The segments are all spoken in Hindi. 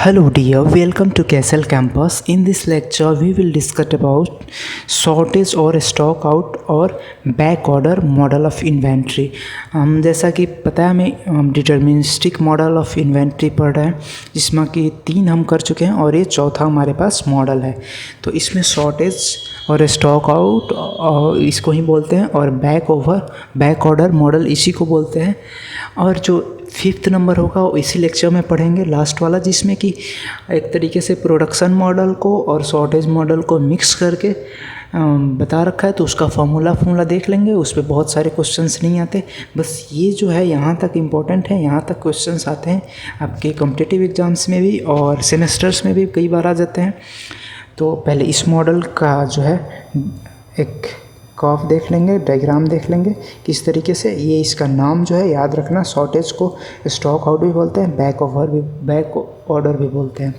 Hello dear, welcome to Castle Campus. In this lecture, we will discuss about shortage or stock out और back order model of inventory. हम जैसा कि पता है हमें डिटर्मिनिस्टिक मॉडल ऑफ इन्वेंट्री पढ़ रहे हैं, जिसमें कि 3 हम कर चुके हैं और ये चौथा हमारे पास मॉडल है। तो इसमें शॉर्टेज और स्टॉक आउट और इसको ही बोलते हैं, और बैक ऑर्डर मॉडल इसी को बोलते हैं। और जो 5th नंबर होगा वो इसी लेक्चर में पढ़ेंगे, लास्ट वाला, जिसमें कि एक तरीके से प्रोडक्शन मॉडल को और शॉर्टेज मॉडल को मिक्स करके बता रखा है। तो उसका फॉर्मूला देख लेंगे, उस पर बहुत सारे क्वेश्चंस नहीं आते। बस ये जो है यहाँ तक इम्पोर्टेंट है, यहाँ तक क्वेश्चंस आते हैं आपके कॉम्पिटिटिव एग्जाम्स में भी और सेमेस्टर्स में भी कई बार आ जाते हैं। तो पहले इस मॉडल का जो है एक कर्व देख लेंगे, डायग्राम देख लेंगे किस तरीके से। ये इसका नाम जो है याद रखना, शॉर्टेज को स्टॉक आउट भी बोलते हैं, बैक ऑर्डर भी बोलते हैं।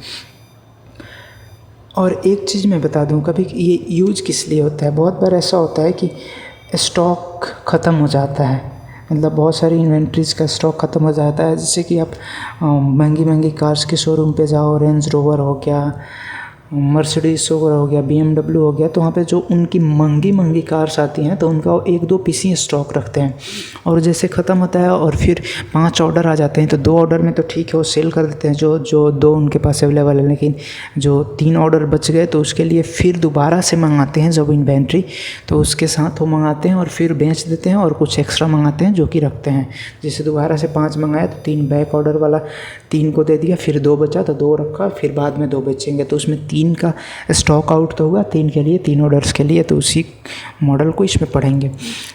और एक चीज़ मैं बता दूं, कभी ये यूज किस लिए होता है। बहुत बार ऐसा होता है कि स्टॉक ख़त्म हो जाता है, मतलब बहुत सारी इन्वेंट्रीज़ का स्टॉक ख़त्म हो जाता है। जैसे कि आप महंगी कार्स के शोरूम पे जाओ, रेंज रोवर हो गया, मर्सिडीज हो गया, BMW हो गया, तो वहाँ पे जो उनकी महंगी कार्स आती हैं तो उनका 1-2 पीस ही स्टॉक रखते हैं। और जैसे ख़त्म होता है और फिर 5 ऑर्डर आ जाते हैं, तो 2 ऑर्डर में तो ठीक है वो सेल कर देते हैं जो 2 उनके पास अवेलेबल है, लेकिन जो 3 ऑर्डर बच गए तो उसके लिए फिर दोबारा से मंगाते हैं जब इन्वेंट्री, तो उसके साथ वो मंगाते हैं और फिर बेच देते हैं और कुछ एक्स्ट्रा मंगाते हैं जो कि रखते हैं। जैसे दोबारा से 5 मंगाया तो 3 बैक ऑर्डर वाला 3 को दे दिया, फिर 2 बचा तो 2 रखा, फिर बाद में 2 बेचेंगे, तो उसमें 3 का स्टॉक आउट तो होगा 3 के लिए, 3 ऑर्डर्स के लिए। तो उसी मॉडल को इसमें पढ़ेंगे।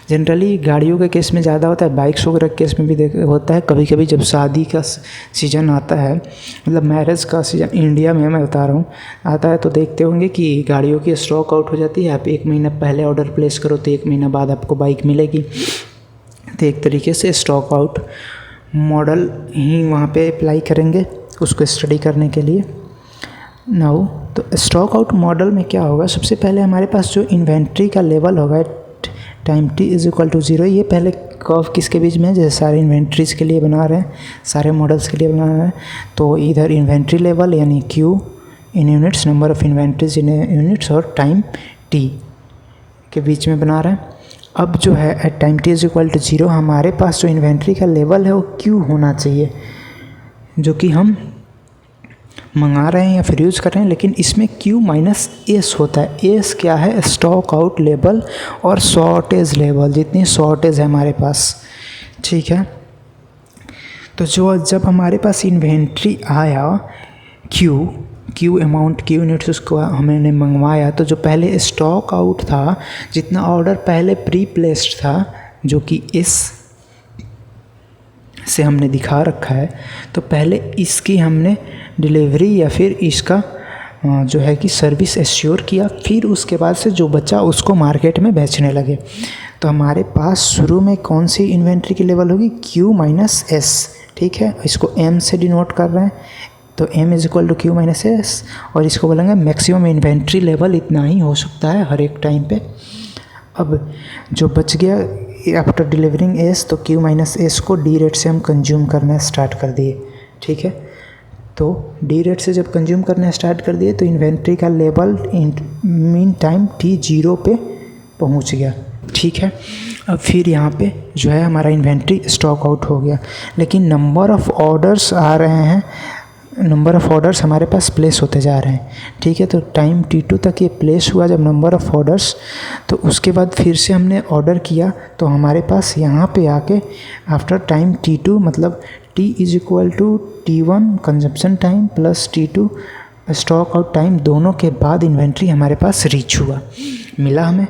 जनरली गाड़ियों के केस में ज़्यादा होता है, बाइक्स वगैरह के केस में भी होता है। कभी कभी जब शादी का सीज़न आता है, मतलब मैरिज का सीज़न इंडिया में मैं बता रहा हूँ आता है, तो देखते होंगे कि गाड़ियों की स्टॉक आउट हो जाती है। आप 1 महीना पहले ऑर्डर प्लेस करो तो 1 महीना बाद आपको बाइक मिलेगी। तो एक तरीके से स्टॉक आउट मॉडल ही वहाँ पे अप्लाई करेंगे उसको स्टडी करने के लिए। नाउ तो स्टॉक आउट मॉडल में क्या होगा, सबसे पहले हमारे पास जो इन्वेंट्री का लेवल होगा टाइम t = 0। ये पहले कर्व किसके बीच में है, जैसे सारे इन्वेंट्रीज़ के लिए बना रहे हैं, सारे मॉडल्स के लिए बना रहे हैं, तो इधर इन्वेंट्री लेवल यानी Q in units, number of inventories in units, और टाइम t के बीच में बना रहे हैं। अब जो है एट टाइम t = 0 हमारे पास जो इन्वेंट्री का लेवल है वो Q होना चाहिए, जो कि हम मंगा रहे हैं या फिर यूज़ कर रहे हैं। लेकिन इसमें Q - S होता है। S क्या है, स्टॉक आउट लेवल और शॉर्टेज लेवल, जितनी शॉर्टेज है हमारे पास, ठीक है। तो जब हमारे पास इन्वेंट्री आया Q अमाउंट, Q यूनिट्स, उसको हमने मंगवाया, तो जो पहले स्टॉक आउट था, जितना ऑर्डर पहले प्री प्लेस्ड था, जो कि S से हमने दिखा रखा है, तो पहले इसकी हमने डिलीवरी या फिर इसका जो है कि सर्विस एश्योर किया, फिर उसके बाद से जो बचा उसको मार्केट में बेचने लगे। तो हमारे पास शुरू में कौन सी इन्वेंट्री की लेवल होगी, Q - S, ठीक है। इसको M से डिनोट कर रहे हैं, तो M = Q - S, और इसको बोलेंगे मैक्सिमम इन्वेंट्री लेवल इतना ही हो सकता है हर एक टाइम पे। अब जो बच गया आफ्टर डिलीवरिंग S, तो Q - S को D रेट से हम कंज्यूम करना स्टार्ट कर दिए, ठीक है। तो D रेट से जब कंज्यूम करना स्टार्ट कर दिए तो इन्वेंट्री का लेवल मीन टाइम t 0 पे पहुंच गया, ठीक है। अब फिर यहाँ पे जो है हमारा इन्वेंट्री स्टॉक आउट हो गया, लेकिन नंबर ऑफ़ ऑर्डर्स आ रहे हैं, नंबर ऑफ़ ऑर्डर्स हमारे पास प्लेस होते जा रहे हैं, ठीक है। तो टाइम t2 तक ये प्लेस हुआ जब नंबर ऑफ़ ऑर्डर्स, तो उसके बाद फिर से हमने ऑर्डर किया, तो हमारे पास यहाँ पे आके आफ्टर टाइम t2, मतलब t = t1 consumption time plus t2 stock out time, दोनों के बाद इन्वेंट्री हमारे पास रीच हुआ, मिला हमें।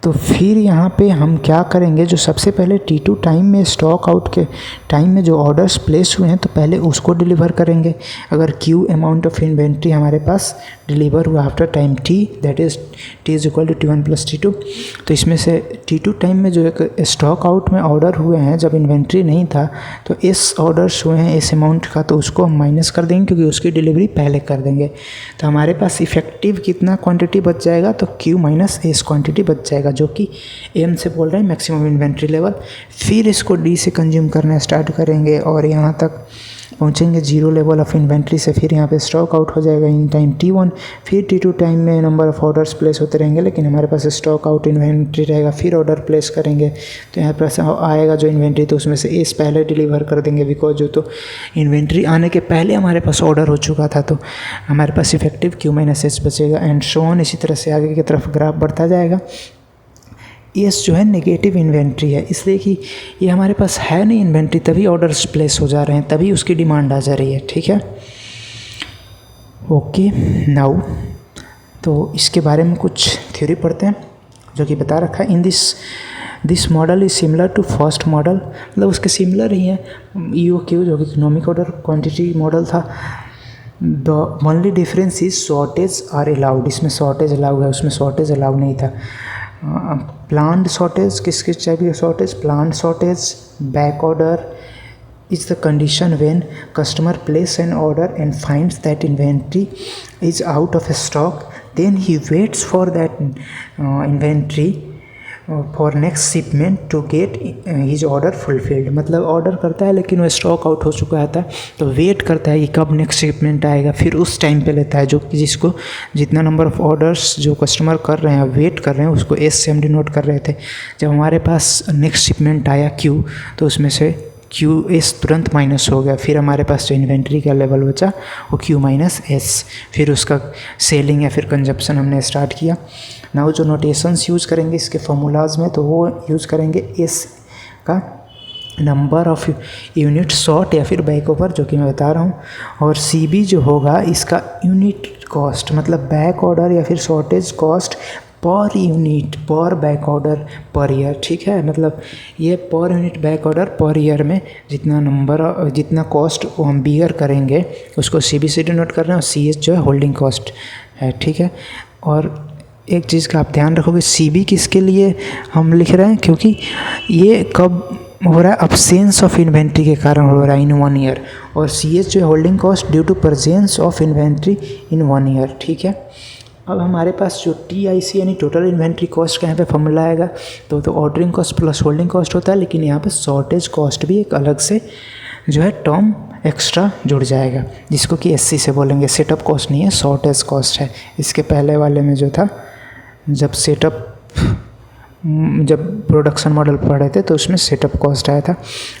तो फिर यहाँ पे हम क्या करेंगे, जो सबसे पहले t2 टाइम में स्टॉक आउट के टाइम में जो ऑर्डर्स प्लेस हुए हैं, तो पहले उसको डिलीवर करेंगे। अगर Q अमाउंट ऑफ इन्वेंट्री हमारे पास डिलीवर हुआ after time t, that is t = t1 + t2, तो इसमें से t2 टाइम में जो एक स्टॉक आउट में ऑर्डर हुए हैं जब इन्वेंट्री नहीं था, तो इस ऑर्डर्स हुए हैं इस अमाउंट का, तो उसको हम माइनस कर देंगे क्योंकि उसकी डिलीवरी पहले कर देंगे। तो हमारे पास इफेक्टिव कितना क्वांटिटी बच जाएगा, तो Q - S क्वांटिटी बच जाएगा, जो कि M से बोल रहे हैं मैक्सिमम इन्वेंट्री लेवल। फिर इसको D से कंज्यूम करना स्टार्ट करेंगे और यहाँ तक पहुँचेंगे जीरो लेवल ऑफ इन्वेंट्री से, फिर यहाँ पे स्टॉक आउट हो जाएगा इन टाइम T1, फिर T2 टाइम में नंबर ऑफ ऑर्डर्स प्लेस होते रहेंगे, लेकिन हमारे पास स्टॉक आउट इन्वेंट्री रहेगा, फिर ऑर्डर प्लेस करेंगे तो यहाँ पर आएगा जो इन्वेंट्री, तो उसमें से एस पहले डिलीवर कर देंगे, बिकॉज जो तो इन्वेंट्री आने के पहले हमारे पास ऑर्डर हो चुका था, तो हमारे पास इफेक्टिव Q माइनस एस बचेगा, एंड सो ऑन। इसी तरह से आगे की तरफ ग्राफ बढ़ता जाएगा। एस जो है नेगेटिव इन्वेंट्री है, इसलिए कि ये हमारे पास है नहीं इन्वेंट्री, तभी ऑर्डर्स प्लेस हो जा रहे हैं, तभी उसकी डिमांड आ जा रही है। ठीक है, ओके नाउ तो इसके बारे में कुछ थ्योरी पढ़ते हैं जो कि बता रखा है। In this model is similar to first model, मतलब उसके सिमिलर ही है EOQ जो कि इकोनॉमिक ऑर्डर क्वांटिटी मॉडल था। The only difference is shortage are allowed, इसमें शॉर्टेज अलाउ है, उसमें शॉर्टेज अलाउ नहीं था। प्लान्ड शॉर्टेज, किस टाइप की शॉर्टेज? Planned shortage, back order is the condition when customer place an order and finds that inventory is out of stock, then he waits for that inventory for next shipment to get his order fulfilled। मतलब ऑर्डर करता है लेकिन वो स्टॉक आउट हो चुका था, तो वेट करता है कि कब नेक्स्ट शिपमेंट आएगा, फिर उस टाइम पे लेता है, जो जिसको जितना नंबर ऑफ ऑर्डर्स जो कस्टमर कर रहे हैं, वेट कर रहे हैं, उसको एस से हम डिनोट कर रहे थे। जब हमारे पास नेक्स्ट शिपमेंट आया Q, तो उसमें से QS तुरंत माइनस हो गया, फिर हमारे पास जो इन्वेंट्री का लेवल बचा वो Q माइनस एस, फिर उसका सेलिंग या फिर कंजप्शन हमने स्टार्ट किया। नाउ जो नोटेशंस यूज़ करेंगे इसके फॉर्मूलाज में, तो वो यूज़ करेंगे S का नंबर ऑफ यूनिट शॉर्ट या फिर बैक ओवर, जो कि मैं बता रहा हूँ, और CB जो होगा इसका यूनिट कॉस्ट, मतलब बैक ऑर्डर या फिर शॉर्टेज कॉस्ट पर यूनिट पर बैक ऑर्डर पर ईयर। ठीक है, मतलब ये per unit back order per year में जितना कॉस्ट वो हम बियर करेंगे उसको CB से डिनोट कर रहे हैं, और CS जो है होल्डिंग कॉस्ट है। ठीक है, और एक चीज़ का आप ध्यान रखोगे, CB किसके लिए हम लिख रहे हैं, क्योंकि ये कब हो रहा है, अब्सेंस ऑफ इन्वेंट्री के कारण हो रहा है इन 1 ईयर, और CS जो है holding cost due to presence of inventory in 1 year. ठीक है, अब हमारे पास जो TIC यानी टोटल इन्वेंट्री कॉस्ट का यहाँ पे फॉर्मूला आएगा, तो ordering cost plus holding cost होता है, लेकिन यहाँ पे शॉर्टेज कॉस्ट भी एक अलग से जो है टर्म एक्स्ट्रा जुड़ जाएगा, जिसको कि SC से बोलेंगे। सेटअप कॉस्ट नहीं है, शॉर्टेज कॉस्ट है। इसके पहले वाले में जो था, जब प्रोडक्शन मॉडल पढ़ रहे थे तो उसमें सेटअप कॉस्ट आया था।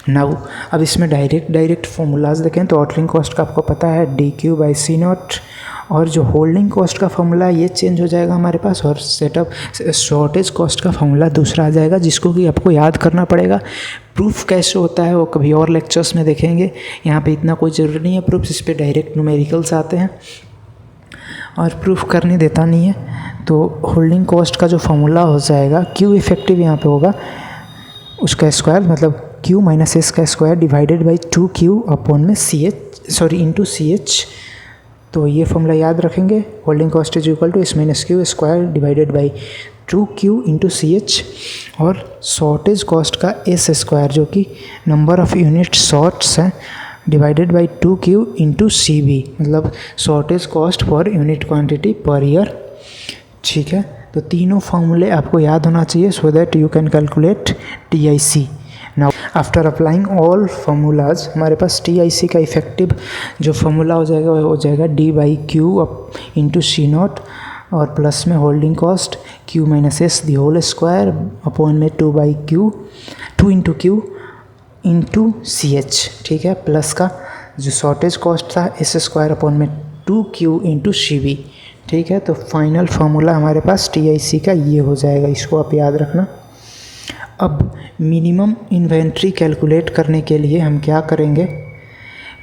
नाउ अब इसमें डायरेक्ट फॉर्मूलाज देखें तो ऑर्डरिंग कॉस्ट का आपको पता है DQ/C0, और जो होल्डिंग कॉस्ट का फॉर्मूला ये चेंज हो जाएगा हमारे पास, और सेटअप शॉर्टेज कॉस्ट का फॉर्मूला दूसरा आ जाएगा, जिसको कि आपको याद करना पड़ेगा। प्रूफ कैसे होता है वो कभी और लेक्चर्स में देखेंगे, यहाँ पे इतना कोई ज़रूरी नहीं है प्रूफ, इस पर डायरेक्ट न्यूमेरिकल्स आते हैं और प्रूफ करने देता नहीं है। तो होल्डिंग कॉस्ट का जो फॉर्मूला हो जाएगा, Q इफेक्टिव यहाँ पे होगा उसका स्क्वायर, मतलब Q माइनस एस का square divided by 2Q upon में इंटू CH। तो ये फॉर्मूला याद रखेंगे, holding cost is equal to S minus Q square divided by 2Q into CH, और शॉर्टेज कॉस्ट का S स्क्वायर जो कि नंबर ऑफ़ यूनिट शॉर्ट्स हैं divided by 2Q into CB, मतलब shortage cost for unit quantity per year. ठीक है, तो तीनों फार्मूले आपको याद होना चाहिए so that you can calculate TIC। Now after applying all formulas, हमारे पास TIC का इफेक्टिव जो फार्मूला हो जाएगा वो हो जाएगा D/Q इंटू C0, और प्लस में holding cost Q minus S the whole square upon में 2 इंटू Q इंटू CH। ठीक है, प्लस का जो शॉर्टेज कॉस्ट था S स्क्वायर अपॉन में 2Q इंटू CB। ठीक है, तो फाइनल फार्मूला हमारे पास TIC का ये हो जाएगा, इसको आप याद रखना। अब मिनिमम इन्वेंट्री कैलकुलेट करने के लिए हम क्या करेंगे,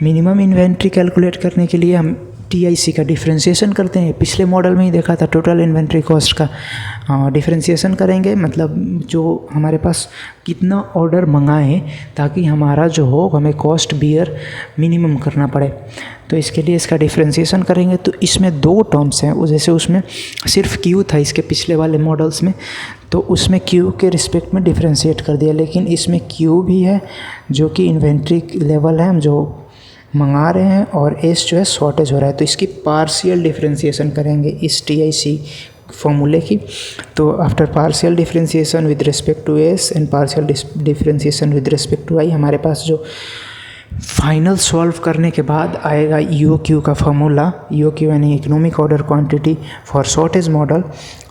मिनिमम इन्वेंट्री कैलकुलेट करने के लिए हम TIC का डिफ्रेंशिएशन करते हैं। पिछले मॉडल में ही देखा था, टोटल इन्वेंट्री कॉस्ट का डिफ्रेंशिएशन करेंगे, मतलब जो हमारे पास कितना ऑर्डर मंगाएं ताकि हमारा जो हो हमें कॉस्ट बियर मिनिमम करना पड़े, तो इसके लिए इसका डिफ्रेंशिएशन करेंगे। तो इसमें 2 टर्म्स हैं, जैसे उसमें सिर्फ Q था इसके पिछले वाले मॉडल्स में, तो उसमें Q के रिस्पेक्ट में डिफ्रेंशिएट कर दिया, लेकिन इसमें Q भी है जो कि इन्वेंट्री लेवल है हम जो मंगा रहे हैं, और S जो है शॉर्टेज हो रहा है, तो इसकी पार्शियल डिफ्रेंशिएशन करेंगे इस TIC फॉर्मूले की। तो after partial differentiation with respect to S and partial differentiation with respect to I, हमारे पास जो फाइनल सॉल्व करने के बाद आएगा EOQ का फॉर्मूला, EOQ यानी economic order quantity for shortage model.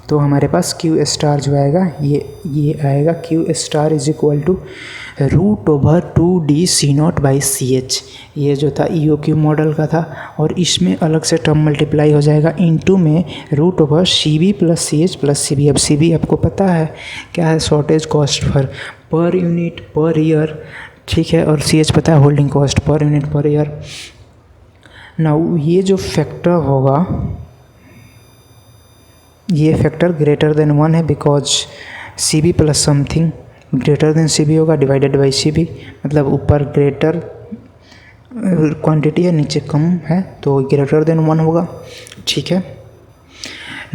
तो हमारे पास Q स्टार जो आएगा ये आएगा Q star is equal to √2D/C0/CH। ये जो था EOQ मॉडल का था, और इसमें अलग से टर्म मल्टीप्लाई हो जाएगा इनटू में √CB + CH + CB। अब CB आपको पता है क्या है, शॉर्टेज कॉस्ट पर यूनिट पर ईयर, ठीक है, और CH पता है holding cost per unit per year. Now ये जो फैक्टर होगा, ये फैक्टर ग्रेटर देन 1 है, because CB plus something greater than CB होगा डिवाइडेड बाई CB, मतलब ऊपर ग्रेटर क्वांटिटी है नीचे कम है, तो ग्रेटर देन 1 होगा, ठीक है।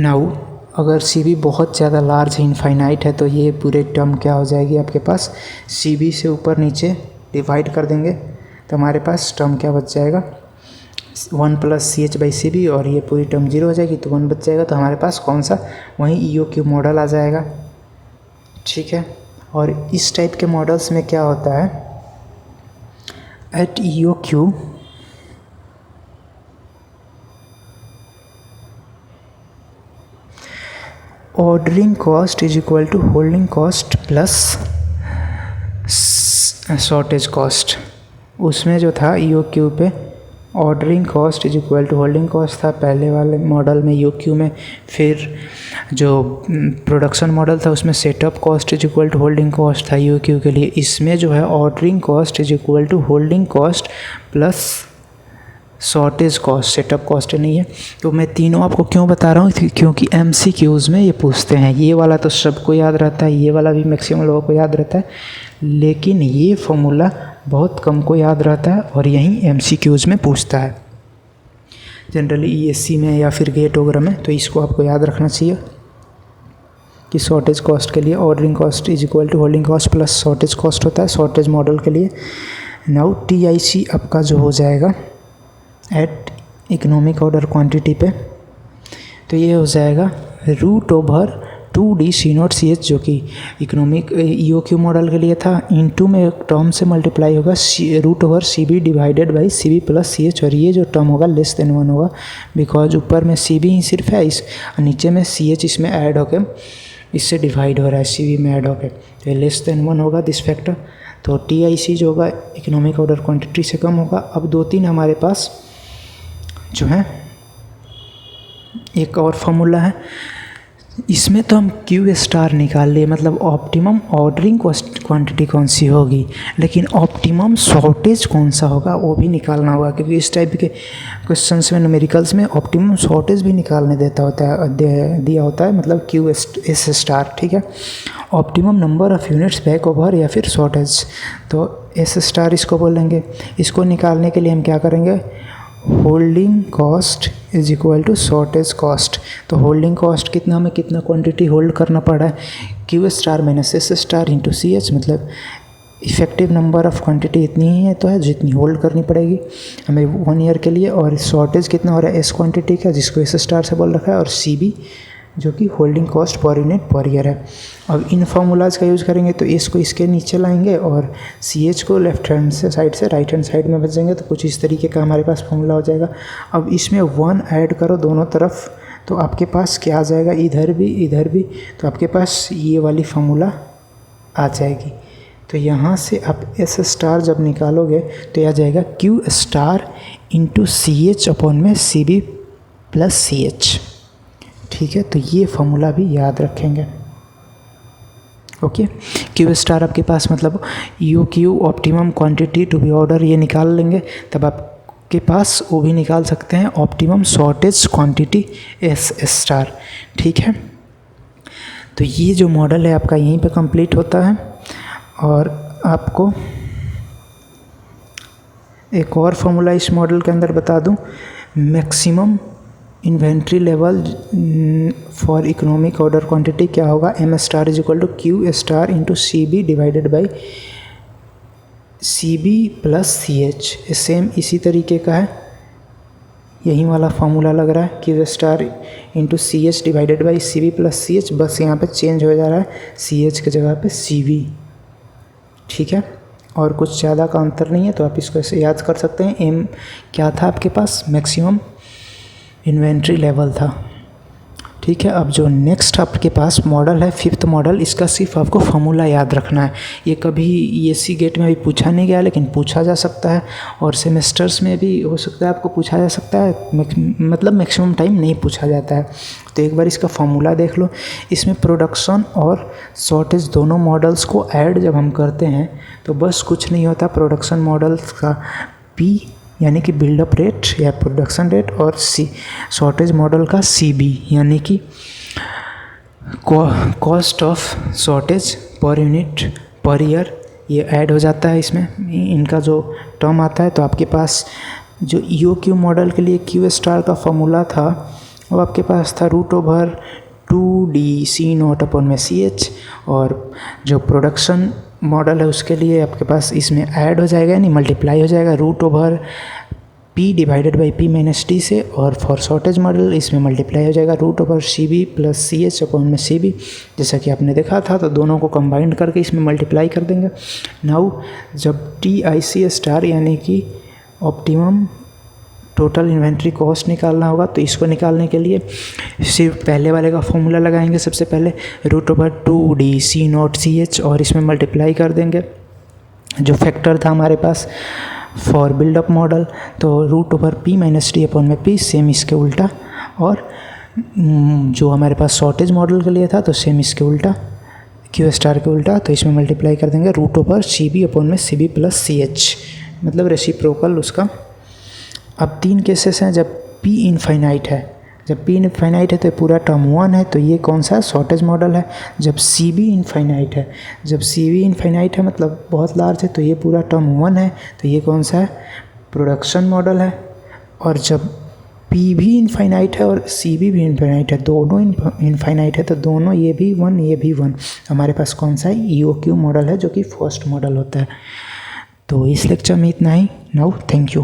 नाउ अगर CB बहुत ज़्यादा लार्ज है, इनफाइनाइट है, तो ये पूरे टर्म क्या हो जाएगी आपके पास, CB से ऊपर नीचे डिवाइड कर देंगे तो हमारे पास टर्म क्या बच जाएगा, 1 + CH/CB, और ये पूरी टर्म 0 हो जाएगी तो 1 बच जाएगा। तो हमारे पास कौन सा, वहीं EOQ मॉडल आ जाएगा, ठीक है। और इस टाइप के मॉडल्स में क्या होता है, at EOQ ordering cost is equal to holding cost plus shortage cost. उसमें जो था EOQ पे ordering cost is equal to holding cost था पहले वाले मॉडल में EOQ में। फिर जो प्रोडक्शन मॉडल था उसमें setup cost is equal to holding cost था EOQ के लिए। इसमें जो है ordering cost is equal to holding cost plus shortage cost, setup cost नहीं है। तो मैं तीनों आपको क्यों बता रहा हूँ, क्योंकि MCQs में ये पूछते हैं। ये वाला तो सबको याद रहता है, ये वाला भी मैक्सिमम लोगों को याद रहता है, लेकिन ये फॉर्मूला बहुत कम को याद रहता है और यही MCQs में पूछता है जनरली ESC में या फिर गेट वगैरह में। तो इसको आपको याद रखना चाहिए कि शॉर्टेज कॉस्ट के लिए ordering cost is equal to holding cost plus shortage cost होता है शॉर्टेज मॉडल के लिए। नाउ TIC आपका जो हो जाएगा एट इकोनॉमिक ऑर्डर क्वांटिटी पे, तो ये हो जाएगा √2D/C0/CH जो कि इकोनॉमिक EOQ मॉडल के लिए था, इनटू में एक टर्म से मल्टीप्लाई होगा √CB divided by CB + CH, और ये जो टर्म होगा लेस देन 1 होगा, बिकॉज ऊपर में CB ही सिर्फ है, इस नीचे में CH इसमें ऐड होके इससे डिवाइड हो रहा है CB में ऐड होके, तो ये लेस देन 1 होगा दिस फैक्टर। तो TIC जो होगा इकोनॉमिक ऑर्डर क्वांटिटी से कम होगा। अब 2-3 हमारे पास जो है एक और फॉर्मूला है, इसमें तो हम Q स्टार निकाल लिए, मतलब ऑप्टिमम ऑर्डरिंग क्वांटिटी कौन सी होगी, लेकिन ऑप्टिमम शॉर्टेज कौन सा होगा वो भी निकालना होगा, क्योंकि इस टाइप के क्वेश्चंस में न्यूमेरिकल्स में ऑप्टिमम शॉर्टेज भी निकालने दिया होता है, मतलब QS स्टार, ठीक है। Optimum number of units back over या फिर शॉर्टेज, तो S स्टार इसको बोलेंगे। इसको निकालने के लिए हम क्या करेंगे, holding cost is equal to shortage cost. तो होल्डिंग कॉस्ट कितना, हमें कितना क्वांटिटी होल्ड करना पड़ा है, Q star minus S star into CH, मतलब इफेक्टिव नंबर ऑफ़ क्वांटिटी इतनी ही है तो है जितनी होल्ड करनी पड़ेगी हमें 1 ईयर के लिए। और शॉर्टेज कितना हो रहा है S क्वांटिटी का, जिसको S स्टार से बोल रखा है, और CB जो कि holding cost per unit per year है। अब इन फार्मूलाज का यूज़ करेंगे तो इसको इसके नीचे लाएंगे और CH को लेफ्ट हैंड से साइड से राइट हैंड साइड में बचेंगे, तो कुछ इस तरीके का हमारे पास फार्मूला हो जाएगा। अब इसमें 1 ऐड करो दोनों तरफ, तो आपके पास क्या आ जाएगा, इधर भी, तो आपके पास ये वाली फार्मूला आ जाएगी। तो यहाँ से आप S स्टार जब निकालोगे तो यह आ जाएगा Q star into CH upon में CB + CH, ठीक है। तो ये फार्मूला भी याद रखेंगे, ओके। Q स्टार आपके पास मतलब EOQ optimum quantity to be order, ये निकाल लेंगे, तब आपके पास वो भी निकाल सकते हैं optimum shortage quantity S star, ठीक है। तो ये जो मॉडल है आपका यहीं पे कंप्लीट होता है। और आपको एक और फार्मूला इस मॉडल के अंदर बता दूं, maximum inventory level for economic order quantity क्या होगा, M star is equal to Q star into CB divided by CB + CH। Same इसी तरीके का है, यही वाला फार्मूला लग रहा है, Q star into CH divided by CB + CH, बस यहाँ पे चेंज हो जा रहा है CH की जगह पे CB, ठीक है। और कुछ ज़्यादा का अंतर नहीं है, तो आप इसको ऐसे याद कर सकते हैं। एम क्या था आपके पास, मैक्सिमम इन्वेंट्री लेवल था। ठीक है, अब जो नेक्स्ट आपके पास मॉडल है 5th मॉडल, इसका सिर्फ आपको फॉर्मूला याद रखना है। ये कभी ESC गेट में भी पूछा नहीं गया, लेकिन पूछा जा सकता है, और सेमेस्टर्स में भी हो सकता है आपको पूछा जा सकता है, मतलब मैक्सिमम टाइम नहीं पूछा जाता है। तो एक बार इसका फॉर्मूला देख लो। इसमें प्रोडक्शन और शॉर्टेज दोनों मॉडल्स को ऐड जब हम करते हैं तो बस कुछ नहीं होता, प्रोडक्शन मॉडल्स का P यानी कि बिल्डअप रेट या प्रोडक्शन रेट, और शॉर्टेज मॉडल का CB यानी कि cost of shortage per unit per year, ये ऐड हो जाता है इसमें, इनका जो टर्म आता है। तो आपके पास जो EOQ मॉडल के लिए Q* का फॉर्मूला था वो आपके पास था √2DC0/CH, और जो प्रोडक्शन मॉडल है उसके लिए आपके पास इसमें ऐड हो जाएगा, यानी मल्टीप्लाई हो जाएगा √P/P - D से, और फॉर शॉर्टेज मॉडल इसमें मल्टीप्लाई हो जाएगा √CB + CH/CB, जैसा कि आपने देखा था। तो दोनों को कंबाइंड करके इसमें मल्टीप्लाई कर देंगे। नाउ जब TIC* यानी कि ऑप्टिमम टोटल इन्वेंट्री कॉस्ट निकालना होगा, तो इसको निकालने के लिए सिर्फ पहले वाले का फॉर्मूला लगाएंगे। सबसे पहले √2DC0CH और इसमें मल्टीप्लाई कर देंगे। जो फैक्टर था हमारे पास फॉर बिल्डअप मॉडल, तो √P - D/P, सेम इसके उल्टा, और जो हमारे पास शॉर्टेज मॉडल के लिए था तो सेम इसके उल्टा, Q* के उल्टा। तो इसमें मल्टीप्लाई कर देंगे √CB/CB + CH, मतलब रेसिप्रोकल उसका। अब 3 केसेस हैं जब P इनफाइनाइट है। जब P इनफाइनाइट है तो पूरा टर्म 1 है, तो ये कौन सा है, शॉर्टेज मॉडल है। जब CB इनफाइनाइट है, जब CB इनफाइनाइट है मतलब बहुत लार्ज है, तो ये पूरा टर्म 1 है, तो ये कौन सा है, प्रोडक्शन मॉडल है। और जब P भी इनफाइनाइट है और CB भी इनफाइनाइट है, दोनों इनफाइनाइट है, तो दोनों ये भी 1 ये भी 1, हमारे पास कौन सा है, EOQ मॉडल है, जो कि फर्स्ट मॉडल होता है। तो इस लेक्चर में इतना ही। Now thank you.